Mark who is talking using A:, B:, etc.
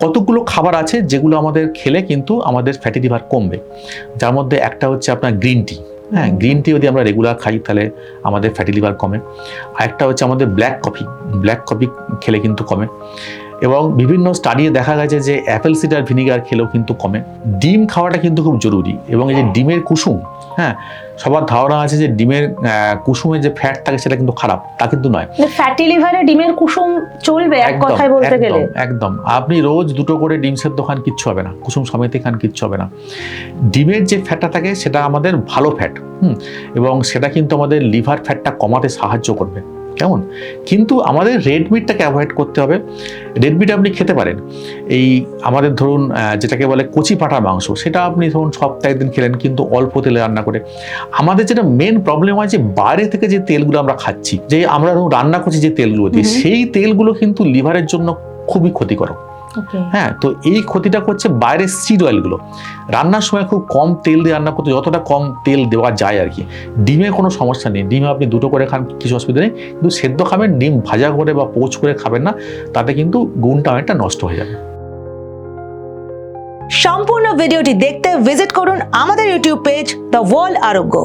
A: কতগুলো খাবার আছে যেগুলো আমাদের খেলে কিন্তু আমাদের ফ্যাটি লিভার কমবে। যার মধ্যে একটা হচ্ছে আপনার গ্রিন টি। হ্যাঁ, গ্রিন টি যদি আমরা রেগুলার খাই তাহলে আমাদের ফ্যাটি লিভার কমে। আরেকটা হচ্ছে আমাদের ব্ল্যাক কফি খেলে কিন্তু কমে। এবং বিভিন্ন স্টাডিতে দেখা গেছে যে অ্যাপেল সিডার ভিনিগার খেলেও কিন্তু কমে। ডিম খাওয়াটা কিন্তু খুব জরুরি। এবং এই যে ডিমের কুসুম, হ্যাঁ, সবার ধারণা আছে যে ডিমের কুসুমে যে ফ্যাট থাকে সেটা কিন্তু খারাপ, তা কিন্তু নয়।
B: ফ্যাটি লিভারে ডিমের কুসুম চলবে এক কথায় বলতে গেলে?
A: একদম। আপনি রোজ 2টো করে ডিম সেদ্ধ খান, কিচ্ছু হবে না। কুসুম সমেত খান, কিচ্ছু হবে না। ডিমের যে ফ্যাটটা থাকে সেটা আমাদের ভালো ফ্যাট, এবং সেটা কিন্তু আমাদের লিভার ফ্যাটটা কমাতে সাহায্য করবে। কেমন? কিন্তু আমাদের রেড মিটটাকে অ্যাভয়েড করতে হবে। রেড মিট আপনি খেতে পারেন, এই আমাদের ধরুন যেটাকে বলে কচি পাঁঠার মাংস, সেটা আপনি ধরুন সপ্তাহে একদিন খেলেন, কিন্তু অল্প তেলে রান্না করে। আমাদের যেটা মেন প্রবলেম হয় যে বাইরে থেকে যে তেলগুলো আমরা খাচ্ছি, যে আমরা ধরুন রান্না করছি যে তেলগুলো দিয়ে, সেই তেলগুলো কিন্তু লিভারের জন্য খুবই ক্ষতিকারক। হ্যাঁ, তো এই ক্ষতিটা করছে বাইরের সিড অয়েলগুলো। রান্নার সময় খুব কম তেল দিয়ে রান্না করতে, যতটা কম তেল দেওয়া যায় আর কি। ডিমে কোনো সমস্যা নেই, ডিমে আপনি 2টো করে খান, কিছু অসুবিধা নেই। কিন্তু সেদ্ধ খাবেন, ডিম ভাজা করে বা পোচ করে খাবেন না, তাতে কিন্তু গুণটা অনেকটা নষ্ট হয়ে যাবে।
C: সম্পূর্ণ ভিডিওটি দেখতে ভিজিট করুন আমাদের ইউটিউব পেজ দ্য ওয়ার্ল্ড আরোগ্য।